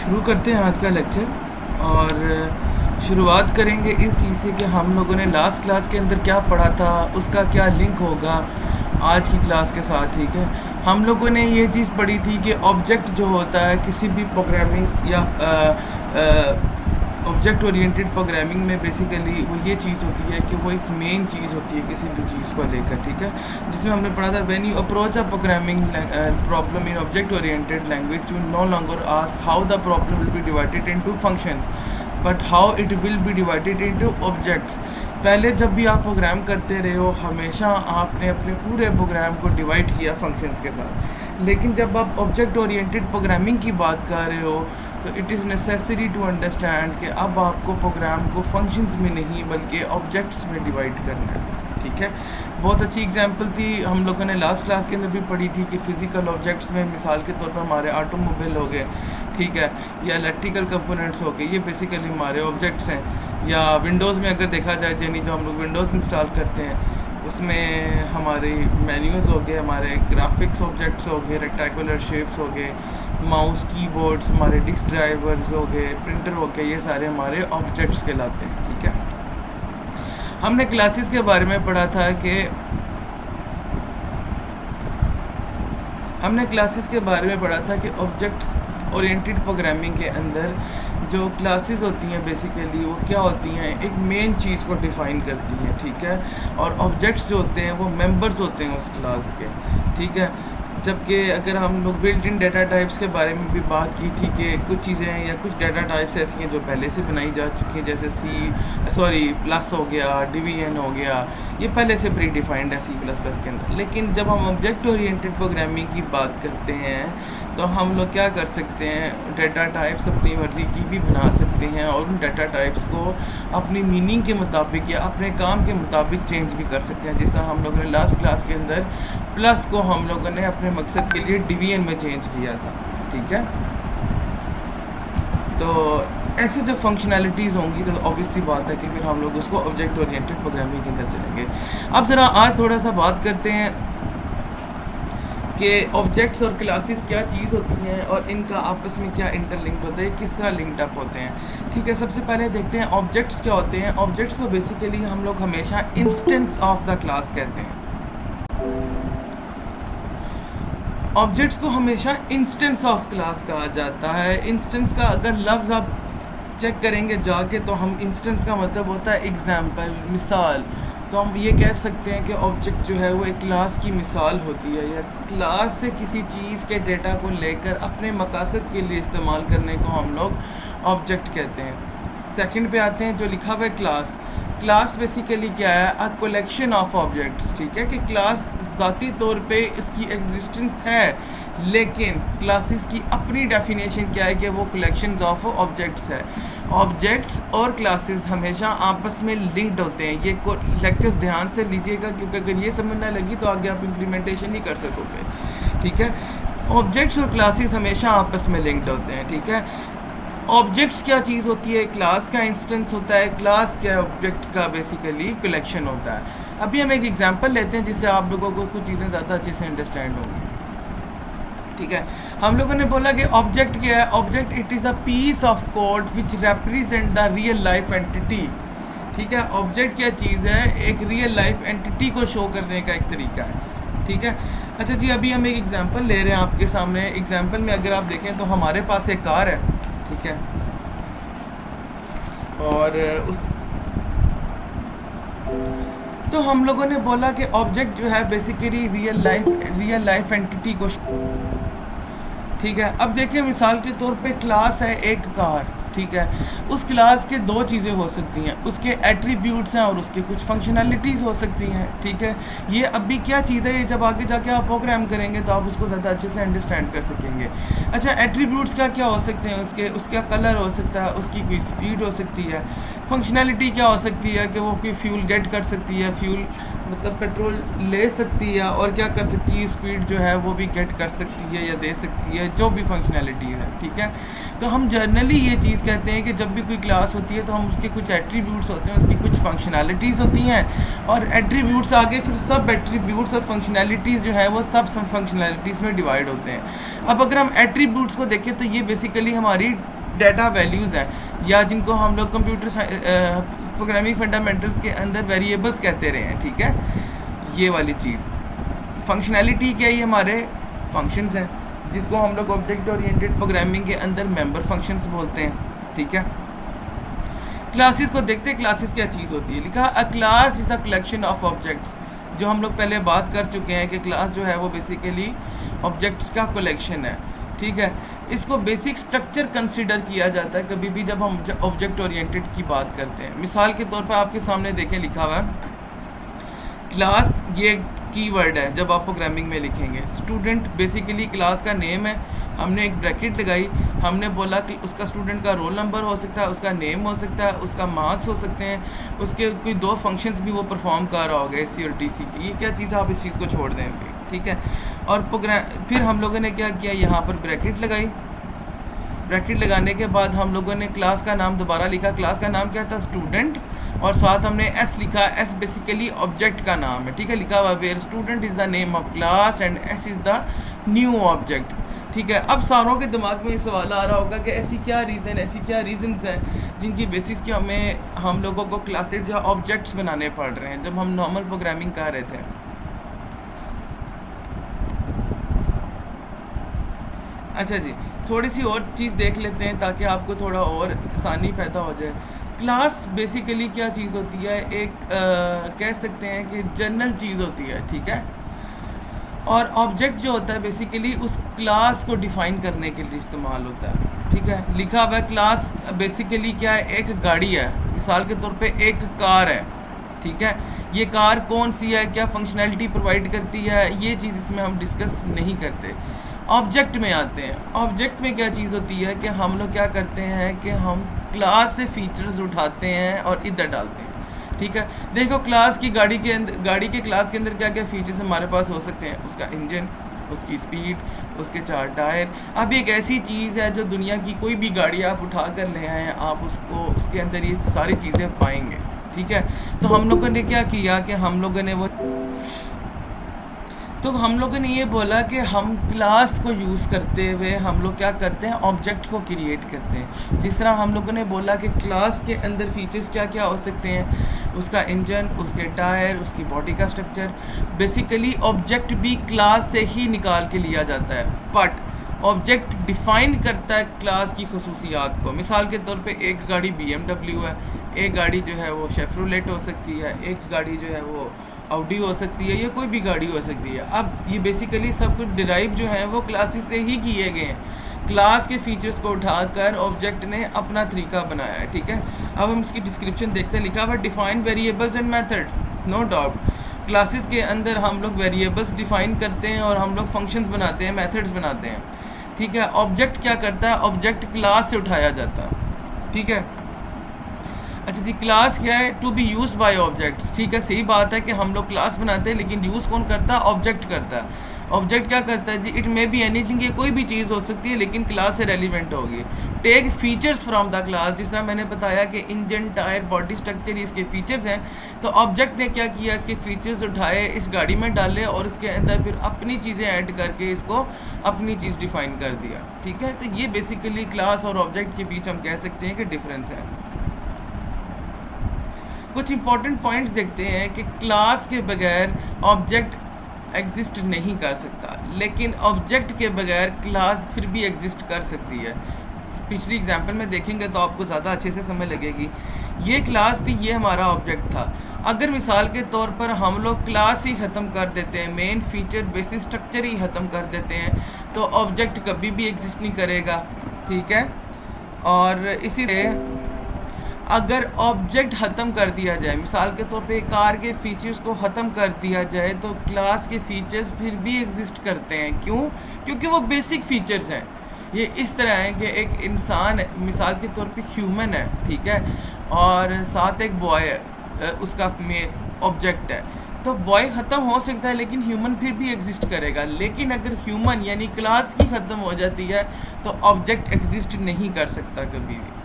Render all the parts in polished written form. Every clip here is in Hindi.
शुरू करते हैं आज का लेक्चर। और शुरुआत करेंगे इस चीज़ से कि हम लोगों ने लास्ट क्लास के अंदर क्या पढ़ा था, उसका क्या लिंक होगा आज की क्लास के साथ। ठीक है, हम लोगों ने ये चीज़ पढ़ी थी कि ऑब्जेक्ट जो होता है किसी भी प्रोग्रामिंग या ऑब्जेक्ट ओरिएंटेड प्रोग्रामिंग में बेसिकली वो ये चीज़ होती है कि वो एक मेन चीज़ होती है किसी भी चीज़ को लेकर। ठीक है, जिसमें हमने पढ़ा था when you approach a programming problem in object oriented language you know longer ask how the problem will be divided into functions but how it will be divided into objects. पहले जब भी आप प्रोग्राम करते रहे हो हमेशा आपने अपने पूरे प्रोग्राम को डिवाइड किया फंक्शंस के साथ, लेकिन जब आप ऑब्जेक्ट ओरिएंटेड प्रोग्रामिंग की बात कर रहे हो तो it is necessary to understand कि अब आपको प्रोग्राम को फंक्शंस में नहीं बल्कि ऑब्जेक्ट्स में डिवाइड करना है। ठीक है, बहुत अच्छी एग्जांपल थी हम लोगों ने लास्ट क्लास के अंदर भी पढ़ी थी कि फ़िज़िकल ऑब्जेक्ट्स में मिसाल के तौर पर हमारे ऑटोमोबाइल हो गए, ठीक है, या इलेक्ट्रिकल कंपोनेंट्स हो गए, ये बेसिकली हमारे ऑब्जेक्ट्स हैं। या विंडोज़ में अगर देखा जाए यानी जो हम लोग विंडोज़ इंस्टॉल करते हैं उसमें हमारे मेन्यूज़ हो गए, हमारे ग्राफिक्स ऑब्जेक्ट्स हो गए, रेक्टेंगुलर शेप्स हो गए, माउस कीबोर्ड्स, हमारे डिस्क ड्राइवर्स हो गए, प्रिंटर हो गए, ये सारे हमारे ऑब्जेक्ट्स कहलाते हैं। ठीक है, हमने क्लासेस के बारे में पढ़ा था कि ऑब्जेक्ट ओरिएंटेड प्रोग्रामिंग के अंदर जो क्लासेस होती हैं बेसिकली वो क्या होती हैं, एक मेन चीज़ को डिफ़ाइन करती हैं। ठीक है, और ऑब्जेक्ट्स जो होते हैं वो मेंबर्स होते हैं उस क्लास के। ठीक है, जबकि अगर हम लोग बिल्ट इन डाटा टाइप्स के बारे में भी बात की थी कि कुछ चीज़ें या कुछ डाटा टाइप्स ऐसी हैं जो पहले से बनाई जा चुकी हैं, जैसे प्लस हो गया, डिवीजन हो गया, ये पहले से प्री डिफाइंड है C++ के अंदर। लेकिन जब हम ऑब्जेक्ट ओरिएंटेड प्रोग्रामिंग की बात करते हैं तो हम लोग क्या कर सकते हैं, डाटा टाइप्स अपनी मर्ज़ी की भी बना सकते हैं और उन डाटा टाइप्स को अपनी मीनिंग के मुताबिक या अपने काम के मुताबिक चेंज भी कर सकते हैं। जैसा हम लोगों ने लास्ट क्लास के अंदर प्लस को हम लोगों ने अपने मकसद के लिए डिवीजन में चेंज किया था। ठीक है, तो ऐसे जब फंक्शनैलिटीज़ होंगी तो ऑब्वियसली बात है कि फिर हम लोग उसको ऑब्जेक्ट ओरिएंटेड प्रोग्रामिंग के अंदर चलेंगे। अब ज़रा आज थोड़ा सा बात करते हैं कि ऑब्जेक्ट्स और क्लासेस क्या चीज़ होती हैं और इनका आपस में क्या इंटरलिंक्ड होता है, किस तरह लिंक्ड अप होते हैं। ठीक है, सबसे पहले देखते हैं ऑब्जेक्ट्स क्या होते हैं। ऑब्जेक्ट्स को बेसिकली हम लोग हमेशा इंस्टेंस ऑफ द क्लास कहते हैं। ऑब्जेक्ट्स को हमेशा इंस्टेंस ऑफ क्लास कहा जाता है। इंस्टेंस का अगर लफ्ज़ आप चेक करेंगे जाके तो हम इंस्टेंस का मतलब होता है एग्जाम्पल, मिसाल। तो हम ये कह सकते हैं कि ऑब्जेक्ट जो है वो एक क्लास की मिसाल होती है या क्लास से किसी चीज़ के डेटा को लेकर अपने मकासद के लिए इस्तेमाल करने को हम लोग ऑब्जेक्ट कहते हैं। सेकंड पे आते हैं जो लिखा हुआ है क्लास। क्लास बेसिकली क्या है, अ कलेक्शन ऑफ ऑब्जेक्ट्स। ठीक है, कि क्लास ज़ाती तौर पे इसकी एग्जिस्टेंस है, लेकिन क्लासेस की अपनी डेफिनेशन क्या है कि वो कलेक्शंस ऑफ ऑब्जेक्ट्स है। ऑब्जेक्ट्स और क्लासेस हमेशा आपस में लिंक्ड होते हैं। ये लेक्चर ध्यान से लीजिएगा क्योंकि अगर ये समझ ना लगी तो आगे आप इम्प्लीमेंटेशन नहीं कर सकोगे। ठीक है, ऑब्जेक्ट्स और क्लासेस हमेशा आपस में लिंक्ड होते हैं। ठीक है, ऑब्जेक्ट्स क्या चीज़ होती है, क्लास का इंस्टेंस होता है, क्लास क्या ऑब्जेक्ट का बेसिकली कलेक्शन होता है। अभी हम एक एग्जांपल लेते हैं जिससे आप लोगों को कुछ चीज़ें ज़्यादा अच्छे से अंडरस्टैंड होंगी। ठीक है, हम लोगों ने बोला कि ऑब्जेक्ट क्या है। Object it is a piece of code which represent the real life entity. ठीक है, ऑब्जेक्ट क्या चीज़ है, एक रियल लाइफ एंटिटी को शो करने का एक तरीका है। ठीक है, अच्छा जी, अभी हम एक एग्जांपल ले रहे हैं आपके सामने। एग्जांपल में अगर आप देखें तो हमारे पास एक कार है, ठीक है, और तो हम लोगों ने बोला कि ऑब्जेक्ट जो है बेसिकली रियल लाइफ एंटिटी को। ठीक है, अब देखिए मिसाल के तौर पे क्लास है एक कार। ठीक है, उस क्लास के दो चीज़ें हो सकती हैं, उसके एट्रीब्यूट्स हैं और उसके कुछ फंक्शनैलिटीज़ हो सकती हैं। ठीक है, ये अभी क्या चीज़ है, ये जब आगे जाके आप प्रोग्राम करेंगे तो आप उसको ज़्यादा अच्छे से अंडरस्टैंड कर सकेंगे। अच्छा, एट्रीब्यूट्स क्या क्या हो सकते हैं, उसका कलर हो सकता है, उसकी कोई स्पीड हो सकती है। फंक्शनैलिटी क्या हो सकती है कि वो कोई फ्यूल गेट कर सकती है, फ्यूल मतलब पेट्रोल ले सकती है, और क्या कर सकती है, स्पीड जो है वो भी गेट कर सकती है या दे सकती है, जो भी फंक्शनैलिटी है। ठीक है, तो हम जनरली ये चीज़ कहते हैं कि जब भी कोई क्लास होती है तो हम उसके कुछ एट्रीब्यूट्स होते हैं, उसकी कुछ फंक्शनैलिटीज़ होती हैं, और एट्रीब्यूट्स आगे फिर सब एट्रीब्यूट्स और फंक्शनैलिटीज़ जो है वो सब फंक्शनैलिटीज़ में डिवाइड होते हैं। अब अगर हम एट्रीब्यूट्स को देखें तो ये बेसिकली हमारी डाटा वैल्यूज़ हैं, या जिनको हम लोग कंप्यूटर प्रोग्रामिंग फंडामेंटल्स के अंदर वेरिएबल्स कहते रहे हैं, ठीक है, ये वाली चीज़। फंक्शनैलिटी क्या है, ये हमारे फंक्शंस हैं, जिसको हम लोग ऑब्जेक्ट ओरिएंटेड प्रोग्रामिंग के अंदर मेंबर फंक्शंस बोलते हैं, ठीक है। क्लासेस को देखते हैं, क्लासेस क्या चीज़ होती है। लिखा अ class is the collection of objects, जो हम लोग पहले बात कर चुके हैं कि क्लास जो है वो बेसिकली ऑब्जेक्ट्स का कलेक्शन है, ठीक है। इसको बेसिक स्ट्रक्चर कंसिडर किया जाता है कभी भी जब हम ऑब्जेक्ट ओरिएंटेड की बात करते हैं। मिसाल के तौर पर आपके सामने देखें, लिखा हुआ है क्लास, ये कीवर्ड है जब आप प्रोग्रामिंग में लिखेंगे। स्टूडेंट बेसिकली क्लास का नेम है, हमने एक ब्रैकेट लगाई, हमने बोला कि उसका स्टूडेंट का रोल नंबर हो सकता है, उसका नेम हो सकता है, उसका मार्क्स हो सकते हैं, उसके कोई 2 फंक्शंस भी वो परफॉर्म कर रहा होगा एसी और टीसी की, ये क्या चीज़, आप इस चीज़ को छोड़ दें, ठीक है। और फिर हम लोगों ने क्या किया, यहाँ पर ब्रैकेट लगाई, ब्रैकेट लगाने के बाद हम लोगों ने क्लास का नाम दोबारा लिखा, क्लास का नाम क्या था, स्टूडेंट, और साथ हमने एस लिखा, एस बेसिकली ऑब्जेक्ट का नाम है, ठीक है, लिखा हुआ where student is the name of class and S is the new object, ठीक है। अब सारों के दिमाग में ये सवाल आ रहा होगा कि ऐसी क्या रीज़न्स हैं जिनकी बेसिस के हम लोगों को क्लासेस या ऑब्जेक्ट्स बनाने पड़ रहे हैं जब हम नॉर्मल प्रोग्रामिंग कर रहे थे। अच्छा जी, थोड़ी सी और चीज़ देख लेते हैं ताकि आपको थोड़ा और आसानी पैदा हो जाए। क्लास बेसिकली क्या चीज़ होती है, एक कह सकते हैं कि जनरल चीज़ होती है, ठीक है। और ऑब्जेक्ट जो होता है बेसिकली उस क्लास को डिफ़ाइन करने के लिए इस्तेमाल होता है, ठीक है। लिखा हुआ है क्लास बेसिकली क्या है, एक गाड़ी है, मिसाल के तौर पे एक कार है, ठीक है। ये कार कौन सी है, क्या फंक्शनैलिटी प्रोवाइड करती है, ये चीज़ इसमें हम डिस्कस नहीं करते। ऑब्जेक्ट में आते हैं, ऑब्जेक्ट में क्या चीज़ होती है कि हम लोग क्या करते हैं कि हम क्लास से फीचर्स उठाते हैं और इधर डालते हैं, ठीक है। देखो क्लास की गाड़ी के क्लास के अंदर क्या क्या फीचर्स हमारे पास हो सकते हैं, उसका इंजन, उसकी स्पीड, उसके 4 टायर। अब एक ऐसी चीज़ है जो दुनिया की कोई भी गाड़ी आप उठा कर ले आएँ, आप उसको उसके अंदर ये सारी चीज़ें पाएंगे, ठीक है। तो हम लोगों ने क्या किया कि हम लोगों ने ये बोला कि हम क्लास को यूज़ करते हुए हम लोग क्या करते हैं, ऑब्जेक्ट को क्रिएट करते हैं। जिस तरह हम लोगों ने बोला कि क्लास के अंदर फीचर्स क्या क्या हो सकते हैं, उसका इंजन, उसके टायर, उसकी बॉडी का स्ट्रक्चर। बेसिकली ऑब्जेक्ट भी क्लास से ही निकाल के लिया जाता है, बट ऑब्जेक्ट डिफ़ाइन करता है क्लास की खसूसियात को। मिसाल के तौर पे एक गाड़ी BMW है, एक गाड़ी जो है वो शेफ्रोलेट हो सकती है, एक गाड़ी जो है वो ऑडी हो सकती है, या कोई भी गाड़ी हो सकती है। अब ये बेसिकली सब कुछ डिराइव जो है वो क्लासेस से ही किए गए हैं। क्लास के फीचर्स को उठाकर ऑब्जेक्ट ने अपना तरीका बनाया है, ठीक है। अब हम इसकी डिस्क्रिप्शन देखते हैं, लिखा हुआ define variables and methods. No doubt classes के अंदर हम लोग वेरिएबल्स डिफ़ाइन करते हैं और हम लोग फंक्शंस बनाते हैं, मेथड्स बनाते हैं, ठीक है। ऑब्जेक्ट क्या करता है, ऑब्जेक्ट क्लास से उठाया जाता है, ठीक है। अच्छा जी, क्लास क्या है, to be used by objects, ठीक है। सही बात है कि हम लोग क्लास बनाते हैं, लेकिन यूज़ कौन करता है, ऑब्जेक्ट करता है। ऑब्जेक्ट क्या करता है जी, इट मे बी एनीथिंग, ये कोई भी चीज़ हो सकती है लेकिन क्लास से रेलिवेंट होगी। Take features from the class, जिस तरह मैंने बताया कि इंजन, टायर, बॉडी स्ट्रक्चर, इसके फीचर्स हैं। तो ऑब्जेक्ट ने क्या किया, इसके फीचर्स उठाए, इस गाड़ी में डाले और इसके अंदर फिर अपनी चीज़ें ऐड करके इसको अपनी चीज़ डिफ़ाइन कर दिया, ठीक है। तो ये बेसिकली क्लास और ऑब्जेक्ट के बीच हम कह सकते हैं कि डिफरेंस है। कुछ इंपॉर्टेंट पॉइंट्स देखते हैं कि क्लास के बगैर ऑब्जेक्ट एग्जिस्ट नहीं कर सकता, लेकिन ऑब्जेक्ट के बगैर क्लास फिर भी एग्जिस्ट कर सकती है। पिछली एग्जांपल में देखेंगे तो आपको ज़्यादा अच्छे से समझ लगेगी। ये क्लास थी, ये हमारा ऑब्जेक्ट था। अगर मिसाल के तौर पर हम लोग क्लास ही ख़त्म कर देते हैं, मेन फीचर बेसिस स्ट्रक्चर ही ख़त्म कर देते हैं, तो ऑब्जेक्ट कभी भी एग्जिस्ट नहीं करेगा, ठीक है। और इसीलिए अगर ऑब्जेक्ट ख़त्म कर दिया जाए, मिसाल के तौर पे कार के फीचर्स को ख़त्म कर दिया जाए, तो क्लास के फीचर्स फिर भी एग्जिस्ट करते हैं। क्यों? क्योंकि वो बेसिक फीचर्स हैं। ये इस तरह है कि एक इंसान मिसाल के तौर पे ह्यूमन है, ठीक है, और साथ एक बॉय है, उसका ऑब्जेक्ट है। तो बॉय ख़त्म हो सकता है लेकिन ह्यूमन फिर भी एग्जिस्ट करेगा। लेकिन अगर ह्यूमन यानी क्लास ही ख़त्म हो जाती है तो ऑब्जेक्ट एग्जिस्ट नहीं कर सकता कभी भी।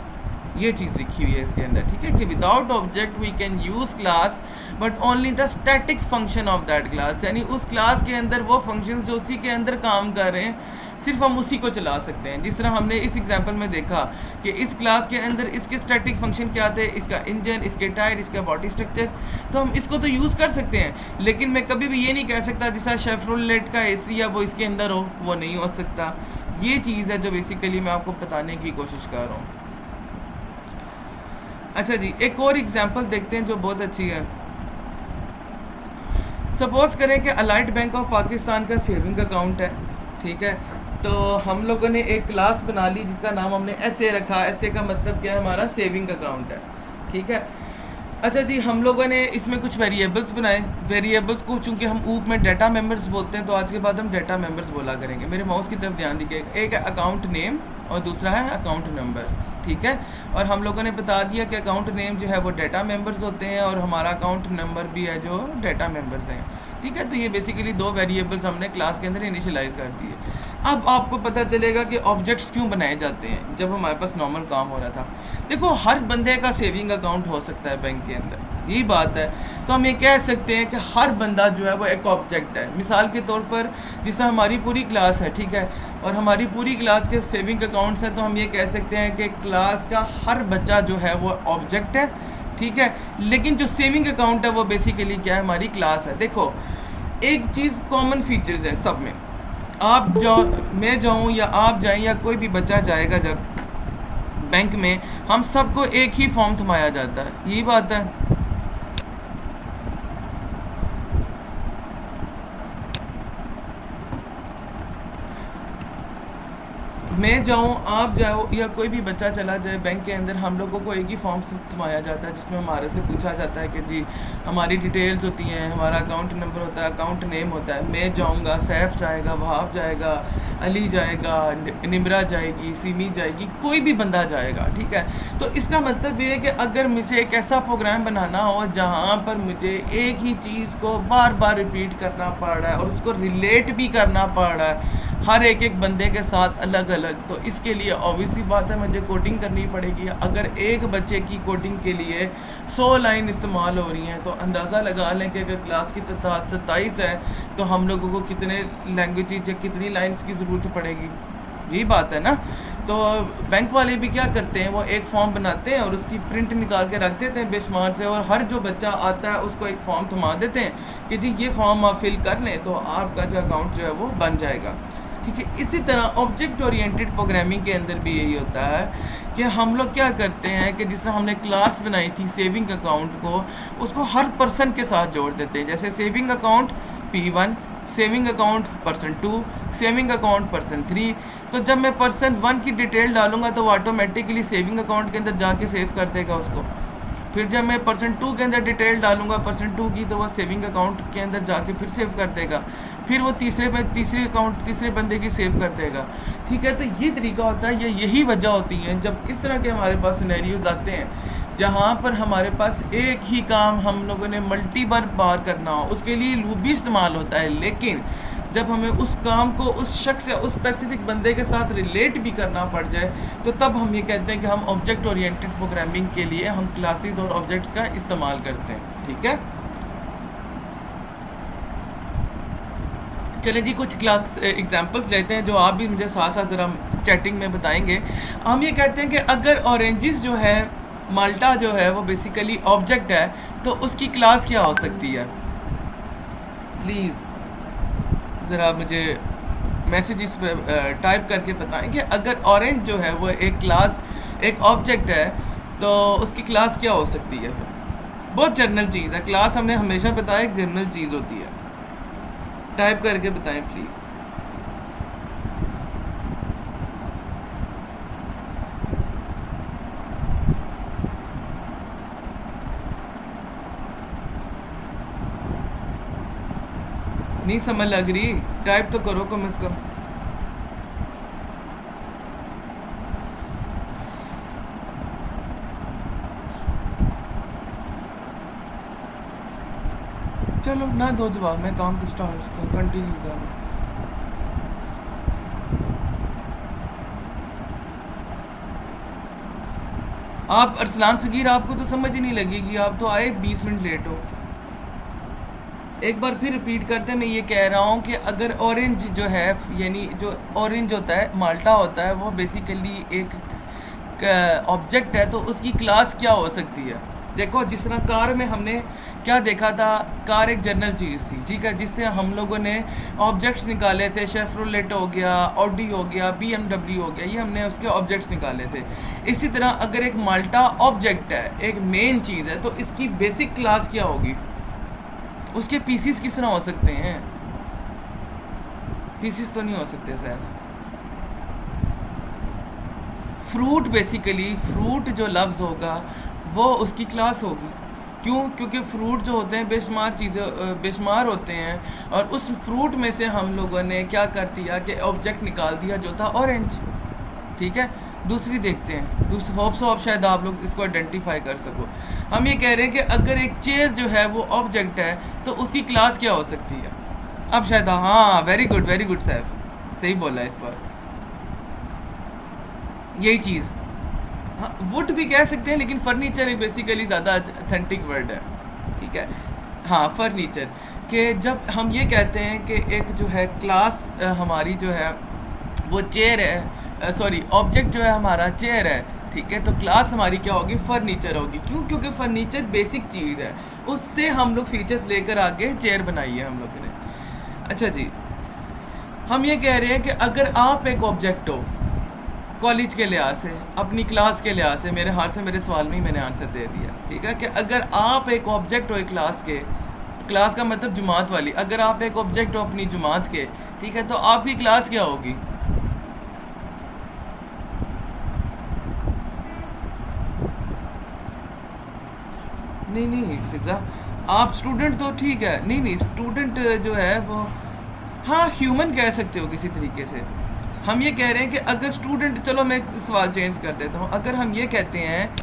ये चीज़ लिखी हुई है इसके अंदर, ठीक है, कि without object we can use class but only the static function of that class, यानी उस क्लास के अंदर वो फंक्शन जो उसी के अंदर काम कर रहे हैं सिर्फ हम उसी को चला सकते हैं। जिस तरह हमने इस एग्जांपल में देखा कि इस क्लास के अंदर इसके स्टैटिक फंक्शन क्या थे, इसका इंजन, इसके टायर, इसका बॉडी स्ट्रक्चर, तो हम इसको तो यूज़ कर सकते हैं, लेकिन मैं कभी भी ये नहीं कह सकता जैसा शेफ्रोलेट का एसी या वो इसके अंदर हो, वो नहीं हो सकता। ये चीज़ है जो बेसिकली मैं आपको बताने की कोशिश कर रहा हूँ। अच्छा जी, एक और एग्जांपल देखते हैं जो बहुत अच्छी है। सपोज करें कि अलाइड बैंक ऑफ पाकिस्तान का सेविंग अकाउंट है, ठीक है। तो हम लोगों ने एक क्लास बना ली जिसका नाम हमने ऐसे रखा। ऐसे का मतलब क्या है, हमारा सेविंग अकाउंट है, ठीक है। अच्छा जी, हम लोगों ने इसमें कुछ वेरिएबल्स बनाए। वेरिएबल्स को चूंकि हम ऊप में डाटा मेंबर्स बोलते हैं, तो आज के बाद हम डाटा मेंबर्स बोला करेंगे। मेरे माउस की तरफ ध्यान दीजिएगा। एक है अकाउंट नेम और दूसरा है अकाउंट नंबर, ठीक है। और हम लोगों ने बता दिया कि अकाउंट नेम जो है वो डाटा मेंबर्स होते हैं और हमारा अकाउंट नंबर भी है जो डाटा मेंबर्स हैं, ठीक है। तो ये बेसिकली दो वेरिएबल्स हमने क्लास के अंदर इनिशियलाइज कर दिए। अब आपको पता चलेगा कि ऑब्जेक्ट्स क्यों बनाए जाते हैं जब हमारे पास नॉर्मल काम हो रहा था। देखो, हर बंदे का सेविंग अकाउंट हो सकता है बैंक के अंदर, यही बात है। तो हम ये कह सकते हैं कि हर बंदा जो है वो एक ऑब्जेक्ट है। मिसाल के तौर पर जैसा हमारी पूरी क्लास है, ठीक है, और हमारी पूरी क्लास के सेविंग अकाउंट्स हैं, तो हम ये कह सकते हैं कि क्लास का हर बच्चा जो है वो ऑब्जेक्ट है, ठीक है। लेकिन जो सेविंग अकाउंट है वो बेसिकली क्या है, हमारी क्लास है। देखो, एक चीज़ कॉमन फीचर्स है सब में। आप जाओ, मैं जाऊँ या आप जाएं या कोई भी बच्चा जाएगा जब बैंक में, हम सबको एक ही फॉर्म थमाया जाता है, यही बात है। मैं जाऊँ, आप जाओ या कोई भी बच्चा चला जाए बैंक के अंदर, हम लोगों को एक ही फॉर्म से थमाया जाता है जिसमें हमारे से पूछा जाता है कि जी हमारी डिटेल्स होती हैं, हमारा अकाउंट नंबर होता है, अकाउंट नेम होता है। मैं जाऊँगा, सैफ जाएगा, वहाब जाएगा, अली जाएगा, निमरा जाएगी, सीमी जाएगी, कोई भी बंदा जाएगा, ठीक है। तो इसका मतलब ये है कि अगर मुझे एक ऐसा प्रोग्राम बनाना हो जहाँ पर मुझे एक ही चीज़ को बार बार रिपीट करना पड़ रहा है और उसको रिलेट भी करना पड़ रहा है हर एक बंदे के साथ अलग अलग, तो इसके लिए ऑब्वियसली बात है मुझे कोडिंग करनी पड़ेगी। अगर एक बच्चे की कोडिंग के लिए 100 लाइन इस्तेमाल हो रही हैं, तो अंदाज़ा लगा लें कि अगर क्लास की तादाद 27 है तो हम लोगों को कितने लैंग्वेजेज या कितनी लाइन्स की ज़रूरत पड़ेगी, यही बात है ना। तो बैंक वाले भी क्या करते हैं, वो एक फॉर्म बनाते हैं और उसकी प्रिंट निकाल के रख देते हैं बेशुमार से, और हर जो बच्चा आता है उसको एक फॉर्म थमा देते हैं कि जी ये फॉर्म आप फिल कर लें तो आपका जो अकाउंट जो है वो बन जाएगा, ठीक है। इसी तरह ऑब्जेक्ट ओरिएंटेड प्रोग्रामिंग के अंदर भी यही होता है कि हम लोग क्या करते हैं कि जिस तरह हमने क्लास बनाई थी सेविंग अकाउंट को, उसको हर पर्सन के साथ जोड़ देते हैं। जैसे saving account P1, saving account person 2, saving account person 3। तो जब मैं पर्सन 1 की डिटेल डालूंगा तो वो ऑटोमेटिकली सेविंग अकाउंट के अंदर जाके सेव कर देगा उसको। फिर जब मैं पर्सन 2 के अंदर डिटेल डालूंगा पर्सन 2 की, तो वो सेविंग अकाउंट के अंदर जाके फिर सेव कर देगा। फिर वो तीसरे बंदे की सेव कर देगा, ठीक है। तो ये तरीका होता है, यही वजह होती है जब इस तरह के हमारे पास सिनेरियोज आते हैं जहाँ पर हमारे पास एक ही काम हम लोगों ने मल्टीपल बार करना हो, उसके लिए लूप भी इस्तेमाल होता है। लेकिन जब हमें उस काम को उस शख्स या उस स्पेसिफिक बंदे के साथ रिलेट भी करना पड़ जाए, तो तब हम ये कहते हैं कि हम ऑब्जेक्ट ओरिएंटेड प्रोग्रामिंग के लिए हम क्लासेस और ऑब्जेक्ट्स का इस्तेमाल करते हैं, ठीक है। चले जी, कुछ क्लास एग्जांपल्स लेते हैं जो आप भी मुझे साथ साथ ज़रा चैटिंग में बताएंगे। हम ये कहते हैं कि अगर ऑरेंजिस जो है, माल्टा जो है वो बेसिकली ऑब्जेक्ट है, तो उसकी क्लास क्या हो सकती है? प्लीज़ ज़रा मुझे मैसेजेस पे टाइप करके बताएं कि अगर ऑरेंज जो है वो एक क्लास, एक ऑब्जेक्ट है, तो उसकी क्लास क्या हो सकती है? बहुत जनरल चीज़ है, क्लास हमने हमेशा बताया एक जनरल चीज़ होती है। टाइप करके बताएं प्लीज़। नहीं समझ लग रही, टाइप तो करो कम से कम। चलो ना दो जवाब, मैं काम को स्टार्ट कंटिन्यू कर रहा हूँ। आप अरसलान सगीर, आपको तो समझ ही नहीं लगेगी, आप तो आए 20 मिनट लेट हो। एक बार फिर रिपीट करते मैं ये कह रहा हूँ कि अगर ऑरेंज जो है, यानी जो ऑरेंज होता है, माल्टा होता है, वो बेसिकली एक ऑब्जेक्ट है, तो उसकी क्लास क्या हो सकती है? देखो, जिस तरह कार में हमने क्या देखा था, कार एक जनरल चीज़ थी, ठीक है, जिससे हम लोगों ने ऑब्जेक्ट्स निकाले थे। शेफ्रोलेट हो गया, ऑडी हो गया, BMW हो गया, ये हमने उसके ऑब्जेक्ट्स निकाले थे। इसी तरह अगर एक माल्टा ऑब्जेक्ट है, एक मेन चीज़ है, तो इसकी बेसिक क्लास क्या होगी? उसके पीसीस किस तरह हो सकते हैं? पीसीस तो नहीं हो सकते सर। फ्रूट, बेसिकली फ्रूट जो लफ्ज़ होगा वो उसकी क्लास होगी। क्यों? क्योंकि फ्रूट जो होते हैं बेशुमार चीज़ें, बेशुमार होते हैं, और उस फ्रूट में से हम लोगों ने क्या कर दिया कि ऑब्जेक्ट निकाल दिया जो था ऑरेंज। ठीक है, दूसरी देखते हैं। दूसरी होप्स ऑफ शायद आप लोग इसको आइडेंटिफाई कर सको। हम ये कह रहे हैं कि अगर एक चेयर जो है वो ऑब्जेक्ट है, तो उसकी क्लास क्या हो सकती है? अब शायद, हाँ, वेरी गुड सैफ, सही बोला इस बार, यही चीज़। हाँ, वुड भी कह सकते हैं, लेकिन फर्नीचर एक बेसिकली ज़्यादा ऑथेंटिक वर्ड है। ठीक है, हाँ, फर्नीचर के जब हम ये कहते हैं कि एक जो है क्लास हमारी जो है वो चेयर है, सॉरी, ऑब्जेक्ट जो है हमारा चेयर है, ठीक है, तो क्लास हमारी क्या होगी? फर्नीचर होगी। क्यों? क्योंकि फर्नीचर बेसिक चीज़ है, उससे हम लोग फीचर्स लेकर आगे चेयर बनाई है हम लोगों ने। अच्छा जी, हम ये कह रहे हैं कि अगर आप एक ऑब्जेक्ट हो, कॉलेज के लिहाज से, अपनी क्लास के लिहाज से, मेरे हाथ से मेरे सवाल में ही मैंने आंसर दे दिया, ठीक है, कि अगर आप एक ऑब्जेक्ट हो एक क्लास के, क्लास का मतलब जुमात वाली, अगर आप एक ऑब्जेक्ट हो अपनी जुमात के, ठीक है, तो आपकी क्लास क्या होगी? नहीं नहीं फिज़ा, आप स्टूडेंट तो ठीक है, नहीं नहीं, स्टूडेंट जो है वो, हाँ, ह्यूमन कह सकते हो किसी तरीके से। हम ये कह रहे हैं कि अगर स्टूडेंट, चलो मैं एक सवाल चेंज कर देता हूँ, अगर हम ये कहते हैं,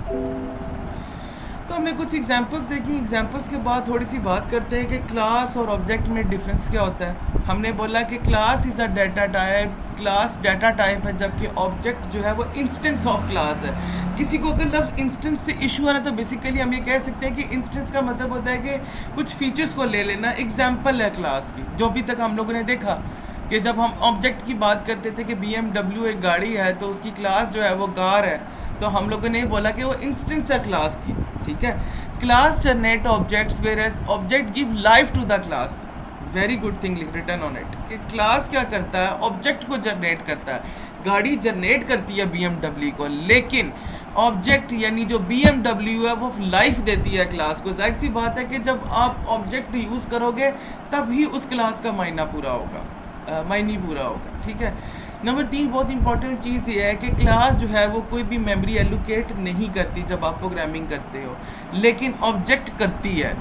तो हमने कुछ एग्जांपल्स देखी, एग्जांपल्स के बाद थोड़ी सी बात करते हैं कि क्लास और ऑब्जेक्ट में डिफरेंस क्या होता है। हमने बोला कि class is a data type, class data type है, जबकि ऑब्जेक्ट जो है वो इंस्टेंस ऑफ क्लास है। किसी को अगर लफ्ज़ इंस्टेंस से इशू है ना, तो बेसिकली हम ये कह सकते हैं कि इंस्टेंस का मतलब होता है कि कुछ फीचर्स को ले लेना, एग्जाम्पल है क्लास की, जो अभी तक हम लोगों ने देखा कि जब हम ऑब्जेक्ट की बात करते थे कि BMW एक गाड़ी है, तो उसकी क्लास जो है वो कार है, तो हम लोगों ने बोला कि वो इंस्टेंस है क्लास की। ठीक है, class generate objects where as object give life to the class. Very good thing return on it, कि क्लास क्या करता है? ऑब्जेक्ट को जनरेट करता है। गाड़ी जनरेट करती है BMW को, लेकिन ऑब्जेक्ट यानी जो BMW है वो लाइफ देती है क्लास को। जाहिर सी बात है कि जब आप ऑब्जेक्ट यूज़ करोगे तभी उस क्लास का मायना पूरा होगा, मायने पूरा होगा। ठीक है, नंबर 3 बहुत इंपॉर्टेंट चीज़ ये है कि क्लास जो है वो कोई भी मेमोरी एलोकेट नहीं करती जब आप प्रोग्रामिंग करते हो, लेकिन ऑब्जेक्ट करती है।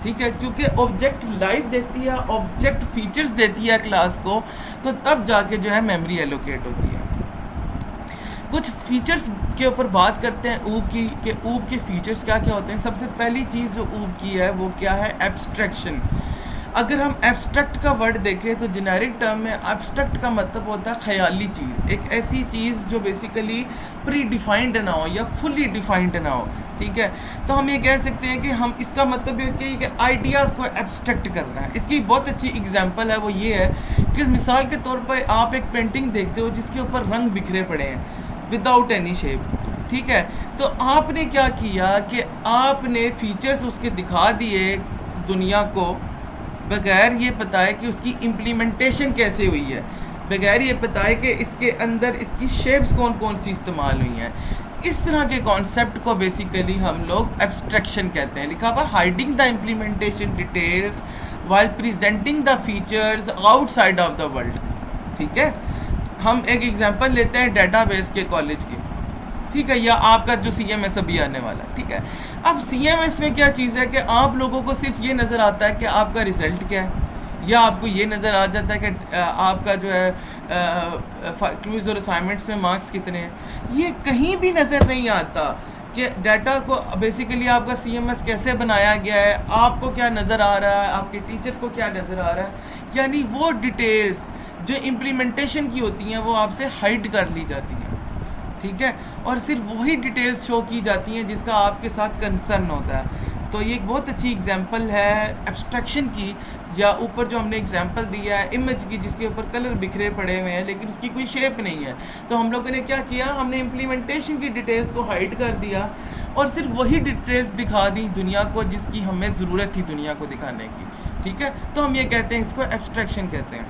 ठीक है, क्योंकि ऑब्जेक्ट लाइफ देती है, ऑब्जेक्ट फीचर्स देती है क्लास को, तो तब जाके जो है मेमोरी एलोकेट होती है। कुछ फीचर्स के ऊपर बात करते हैं ऊब की, कि ऊब के फीचर्स क्या क्या होते हैं। सबसे पहली चीज़ जो ऊब की है वो क्या है? एब्स्ट्रैक्शन। अगर हम एब्स्ट्रैक्ट का वर्ड देखें तो जेनेरिक टर्म में एब्स्ट्रैक्ट का मतलब होता है ख्याली चीज़, एक ऐसी चीज़ जो बेसिकली प्री डिफाइंड ना हो या फुली डिफाइंड ना हो। ठीक है, तो हम ये कह सकते हैं कि हम इसका मतलब ये कि आइडियाज़ को एब्स्ट्रैक्ट करना है। इसकी बहुत अच्छी एग्जांपल है, वो ये है कि मिसाल के तौर पर आप एक पेंटिंग देखते हो जिसके ऊपर रंग बिखरे पड़े हैं विदाउट एनी शेप। ठीक है, तो आपने क्या किया कि आपने फीचर्स उसके दिखा दिए दुनिया को, बगैर ये बताए कि उसकी इम्प्लीमेंटेशन कैसे हुई है, बगैर ये बताए कि इसके अंदर इसकी शेप्स कौन कौन सी इस्तेमाल हुई हैं। इस तरह के कॉन्सेप्ट को बेसिकली हम लोग एब्स्ट्रैक्शन कहते हैं। लिखा हुआ hiding the implementation details while presenting the features outside of the world. ठीक है, हम एक एग्जांपल लेते हैं डेटाबेस के कॉलेज की, ठीक है, या आपका जो CMS अभी आने वाला। ठीक है, अब CMS में क्या चीज़ है कि आप लोगों को सिर्फ ये नज़र आता है कि आपका रिज़ल्ट क्या है, या आपको ये नज़र आ जाता है कि आपका जो है क्विज़ और असाइनमेंट्स में मार्क्स कितने हैं। ये कहीं भी नज़र नहीं आता कि डाटा को बेसिकली आपका CMS कैसे बनाया गया है, आपको क्या नज़र आ रहा है, आपके टीचर को क्या नज़र आ रहा है। यानी वो डिटेल्स जो इम्प्लीमेंटेशन की होती हैं वो आपसे हाइड कर ली जाती हैं। ठीक है, और सिर्फ वही डिटेल्स शो की जाती हैं जिसका आपके साथ कंसर्न होता है। तो ये एक बहुत अच्छी एग्जांपल है एब्स्ट्रैक्शन की, या ऊपर जो हमने एग्जांपल दिया है इमेज की जिसके ऊपर कलर बिखरे पड़े हुए हैं लेकिन उसकी कोई शेप नहीं है, तो हम लोगों ने क्या किया, हमने इम्प्लीमेंटेशन की डिटेल्स को हाइड कर दिया और सिर्फ वही डिटेल्स दिखा दी दुनिया को जिसकी हमें ज़रूरत थी दुनिया को दिखाने की। ठीक है, तो हम ये कहते हैं, इसको एब्स्ट्रैक्शन कहते हैं।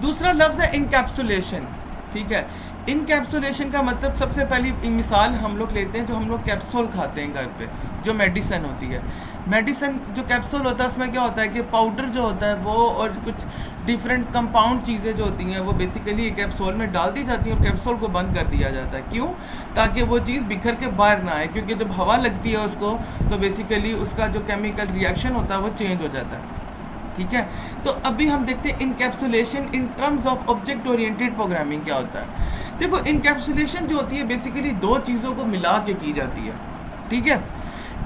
दूसरा लफ्ज़ है इनकैप्सुलेशन। ठीक है, इनकैप्सुलेशन का मतलब सबसे पहली मिसाल हम लोग लेते हैं, जो हम लोग कैप्सूल खाते हैं घर पे, जो मेडिसिन होती है। मेडिसिन जो कैप्सूल होता है उसमें क्या होता है कि पाउडर जो होता है वो और कुछ डिफरेंट कंपाउंड चीज़ें जो होती हैं वो बेसिकली कैप्सूल में डाल दी जाती हैं और कैप्सूल को बंद कर दिया जाता है। क्यों? ताकि वो चीज़ बिखर के बाहर ना आए, क्योंकि जब हवा लगती है उसको तो बेसिकली उसका जो केमिकल रिएक्शन होता है वो चेंज हो जाता है। ठीक है, तो अभी हम देखते हैं encapsulation in terms of object oriented programming क्या होता है। देखो, इनकैप्सुलेशन जो होती है बेसिकली दो चीज़ों को मिला के की जाती है। ठीक है,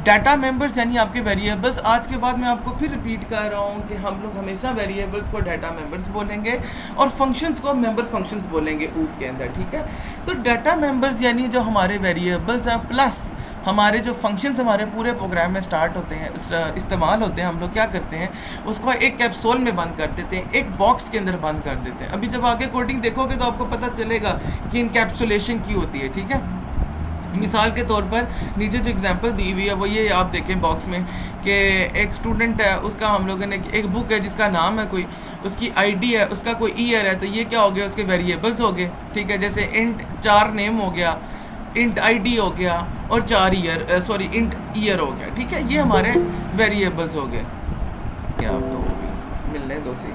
डाटा मेंबर्स यानी आपके वेरिएबल्स, आज के बाद मैं आपको फिर रिपीट कर रहा हूँ कि हम लोग हमेशा वेरिएबल्स को डाटा मेंबर्स बोलेंगे और फंक्शंस को मेंबर फंक्शंस बोलेंगे ऊप के अंदर। ठीक है, तो डाटा मेंबर्स यानी जो हमारे वेरिएबल्स हैं प्लस हमारे जो फंक्शंस हमारे पूरे प्रोग्राम में स्टार्ट होते हैं, इस्तेमाल होते हैं, हम लोग क्या करते हैं उसको एक कैप्सूल में बंद कर देते हैं, एक बॉक्स के अंदर बंद कर देते हैं। अभी जब आगे कोडिंग देखोगे तो आपको पता चलेगा कि इनकैप्सुलेशन की होती है। ठीक है, मिसाल के तौर पर नीचे जो एग्जांपल दी हुई है वो ये आप देखें बॉक्स में कि एक स्टूडेंट है, उसका हम लोगों ने एक बुक है जिसका नाम है कोई, उसकी आईडी है, उसका कोई ईयर है, तो ये क्या हो गया, उसके वेरिएबल्स हो गए। ठीक है, जैसे इंट 4 नेम हो गया, इंट आईडी हो गया और 4 ईयर इंट ईयर हो गया। ठीक है, ये हमारे वेरिएबल्स हो गए। क्या आप लोगों को मिलने दो से।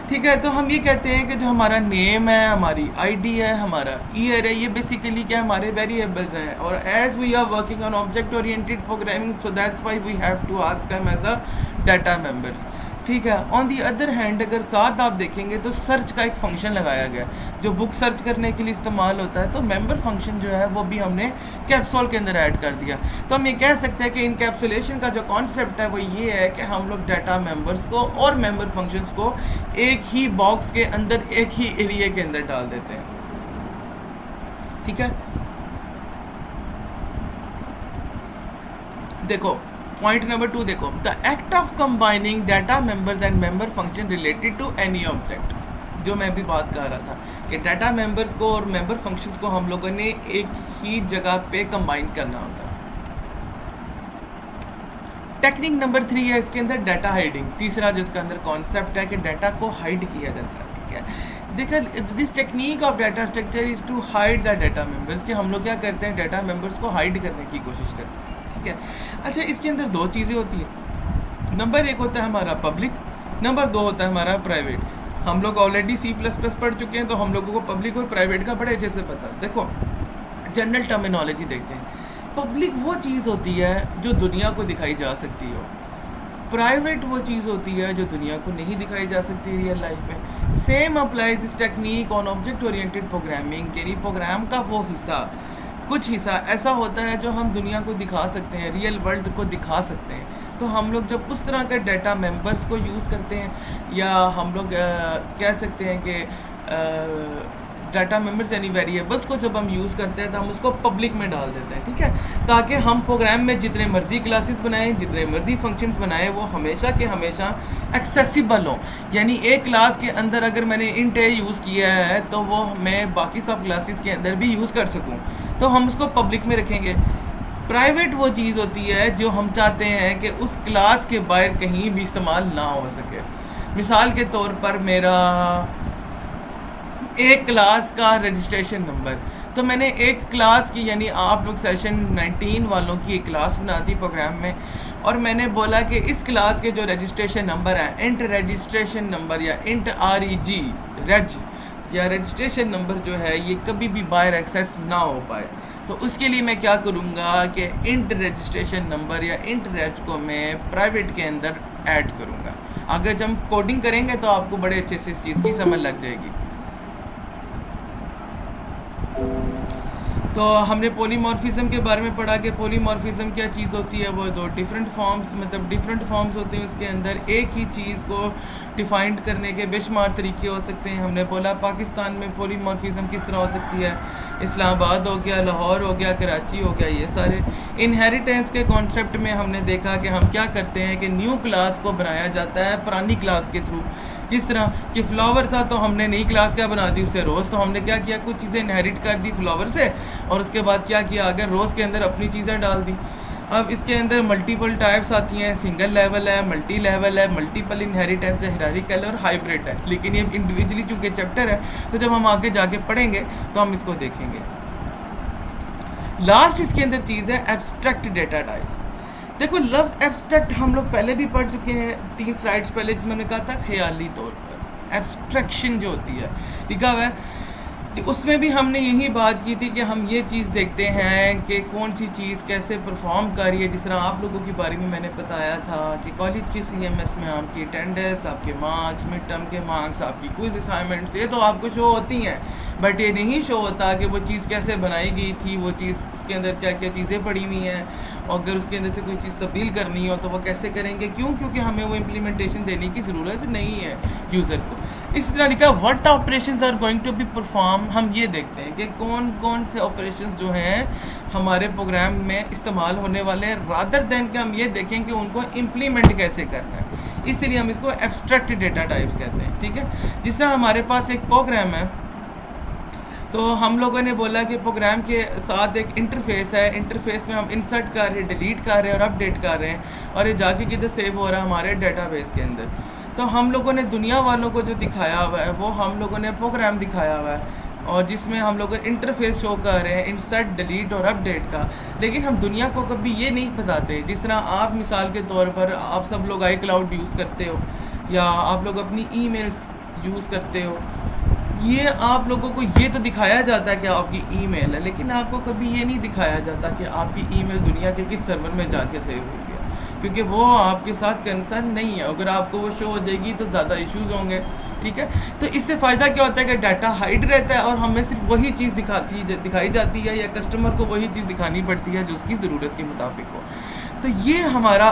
ठीक है, तो हम ये कहते हैं कि जो हमारा नेम है, हमारी आईडी है, हमारा ईयर है, ये बेसिकली क्या हमारे वेरिएबल्स हैं। और as we are working on object oriented programming, so that's why we have to ask them as a data members. ठीक है, ऑन दी अदर हैंड अगर साथ आप देखेंगे तो सर्च का एक फंक्शन लगाया गया जो बुक सर्च करने के लिए इस्तेमाल होता है, तो मेंबर फंक्शन जो है वो भी हमने कैप्सूल के अंदर ऐड कर दिया। तो हम ये कह सकते हैं कि इनकैप्सुलेशन का जो कॉन्सेप्ट है वो ये है कि हम लोग डाटा मेंबर्स को और मेंबर फंक्शंस को एक ही बॉक्स के अंदर, एक ही एरिया के अंदर डाल देते हैं। ठीक है, देखो पॉइंट नंबर 2 देखो, the act of combining data members and member function related to any object, जो मैं भी बात कर रहा था कि डाटा मेंबर्स को और मेंबर फंक्शंस को हम लोगों ने एक ही जगह पे कंबाइन करना होता है। टेक्निक नंबर 3 है इसके अंदर डाटा हाइडिंग, तीसरा जो इसका अंदर कॉन्सेप्ट है कि डाटा को हाइड किया जाता है। ठीक है, देखिए this technique of data structure is to hide the data members, कि हम लोग क्या करते हैं डाटा मेंबर्स को हाइड करने की कोशिश करते हैं। ठीक है, अच्छा इसके अंदर दो चीज़ें होती हैं, नंबर 1 होता है हमारा पब्लिक, नंबर 2 होता है हमारा प्राइवेट। हम लोग ऑलरेडी C++ पढ़ चुके हैं तो हम लोगों को पब्लिक और प्राइवेट का बड़े अच्छे से पता है। देखो जनरल टर्मिनोलॉजी देखते हैं, पब्लिक वो चीज़ होती है जो दुनिया को दिखाई जा सकती हो, प्राइवेट वो चीज़ होती है जो दुनिया को नहीं दिखाई जा सकती रियल लाइफ में। Same apply this technique on object oriented programming, यानी प्रोग्राम का वो हिस्सा, कुछ हिस्सा ऐसा होता है जो हम दुनिया को दिखा सकते हैं, रियल वर्ल्ड को दिखा सकते हैं। तो हम लोग जब उस तरह के डाटा मेंबर्स को यूज़ करते हैं, या हम लोग कह सकते हैं कि डाटा मेंबर्स यानी वेरिएबल्स को जब हम यूज़ करते हैं तो हम उसको पब्लिक में डाल देते हैं। ठीक है, ताकि हम प्रोग्राम में जितने मर्जी क्लासेस बनाएं, जितने मर्जी फंक्शंस बनाएं, वो हमेशा के हमेशा एक्सेसिबल हो। यानी एक क्लास के अंदर अगर मैंने इंट ए यूज़ किया है तो वो मैं बाकी सब क्लासेस के अंदर भी यूज़ कर सकूँ, तो हम उसको पब्लिक में रखेंगे। प्राइवेट वो चीज़ होती है जो हम चाहते हैं कि उस क्लास के बाहर कहीं भी इस्तेमाल ना हो सके। मिसाल के तौर पर मेरा एक क्लास का रजिस्ट्रेशन नंबर, तो मैंने एक क्लास की, यानी आप लोग सेशन 19 वालों की एक क्लास बना दी प्रोग्राम में, और मैंने बोला कि इस क्लास के जो रजिस्ट्रेशन नंबर है, इंट रजिस्ट्रेशन नंबर या इंट REG रेज या रजिस्ट्रेशन नंबर जो है ये कभी भी बाहर एक्सेस ना हो पाए। तो उसके लिए मैं क्या करूँगा कि इंट रजिस्ट्रेशन नंबर या इंट रेज को मैं प्राइवेट के अंदर ऐड करूँगा। आगे जब हम कोडिंग करेंगे तो आपको बड़े अच्छे से इस चीज़ की समझ लग जाएगी। तो हमने पॉलीमॉर्फिज्म के बारे में पढ़ा कि पॉलीमॉर्फिज्म क्या चीज़ होती है, वो दो डिफरेंट फॉर्म्स, मतलब डिफरेंट फॉर्म्स होते हैं, उसके अंदर एक ही चीज़ को डिफाइंड करने के बेशुमार तरीके हो सकते हैं। हमने बोला पाकिस्तान में पॉलीमॉर्फिज्म किस तरह हो सकती है, इस्लामाबाद हो गया, लाहौर हो गया, कराची हो गया, ये सारे। इनहेरिटेंस के कॉन्सेप्ट में हमने देखा कि हम क्या करते हैं कि न्यू क्लास को बनाया जाता है पुरानी क्लास के थ्रू। किस तरह कि फ्लावर था तो हमने नई क्लास क्या बना दी, उसे रोज़। तो हमने क्या किया, कुछ चीज़ें इनहेरिट कर दी फ्लावर से, और उसके बाद क्या किया, अगर रोज़ के अंदर अपनी चीज़ें डाल दी। अब इसके अंदर मल्टीपल टाइप्स आती हैं, सिंगल लेवल है, मल्टी लेवल है, मल्टीपल इनहेरिटेंस है, हायरार्किकल और हाइब्रिड है। लेकिन ये इंडिविजुअली चूँकि चैप्टर है, तो जब हम आगे जाके पढ़ेंगे तो हम इसको देखेंगे। लास्ट इसके अंदर चीज़ है एब्स्ट्रैक्ट डेटा टाइप्स। देखो लफ्ज़ एब्स्ट्रैक्ट हम लोग पहले भी पढ़ चुके हैं 3 स्लाइड्स पहले, जिसमें मैंने कहा था ख्याली तौर पर एब्स्ट्रैक्शन जो होती है, लिखा हुआ है। तो उसमें भी हमने यही बात की थी कि हम ये चीज़ देखते हैं कि कौन सी चीज़ कैसे परफॉर्म कर रही है। जिस तरह आप लोगों के बारे में मैंने बताया था कि कॉलेज के CMS में आपकी अटेंडेंस, आपके मार्क्स, मिड टर्म के मार्क्स, आपकी क्विज असाइनमेंट्स, ये तो आपको शो होती हैं, बट ये नहीं शो होता कि वो चीज़ कैसे बनाई गई थी, वो चीज़ उसके अंदर क्या क्या चीज़ें पड़ी हुई हैं, और अगर उसके अंदर से कोई चीज़ तब्दील करनी हो तो वो कैसे करेंगे। क्यों? क्योंकि हमें वो इम्प्लीमेंटेशन देने की ज़रूरत नहीं है यूज़र को। इस तरह लिखा what operations are going to be perform. हम ये देखते हैं कि कौन कौन से ऑपरेशंस जो हैं हमारे प्रोग्राम में इस्तेमाल होने वाले हैं, रादर देन कि हम ये देखें कि उनको इम्प्लीमेंट कैसे करना है। इसलिए हम इसको एब्स्ट्रैक्ट डेटा टाइप्स कहते हैं, ठीक है। जिससे हमारे पास एक प्रोग्राम है, तो हम लोगों ने बोला कि प्रोग्राम के साथ एक इंटरफेस है, इंटरफेस में हम इंसर्ट कर रहे हैं, डिलीट कर रहे हैं और अपडेट कर रहे हैं, और ये जाके किधर सेव हो रहा है, हमारे डेटाबेस के अंदर। तो हम लोगों ने दुनिया वालों को जो दिखाया हुआ है वो हम लोगों ने प्रोग्राम दिखाया हुआ है, और जिसमें हम लोग इंटरफेस शो कर रहे हैं इंसर्ट, डिलीट और अपडेट का। लेकिन हम दुनिया को कभी ये नहीं बताते। जिस तरह आप मिसाल के तौर पर आप सब लोग iCloud यूज़ करते हो, या आप लोग अपनी ईमेल्स यूज़ करते हो, ये आप लोगों को ये तो दिखाया जाता है कि आपकी ईमेल है, लेकिन आपको कभी ये नहीं दिखाया जाता कि आपकी ईमेल दुनिया के किस सर्वर में जाके सेव हुई है, क्योंकि वो आपके साथ कंसर्न नहीं है। अगर आपको वो शो हो जाएगी तो ज़्यादा इश्यूज होंगे, ठीक है। तो इससे फ़ायदा क्या होता है कि डाटा हाइड रहता है और हमें सिर्फ वही चीज़ दिखाई जाती है, या कस्टमर को वही चीज़ दिखानी पड़ती है जो उसकी ज़रूरत के मुताबिक हो। तो ये हमारा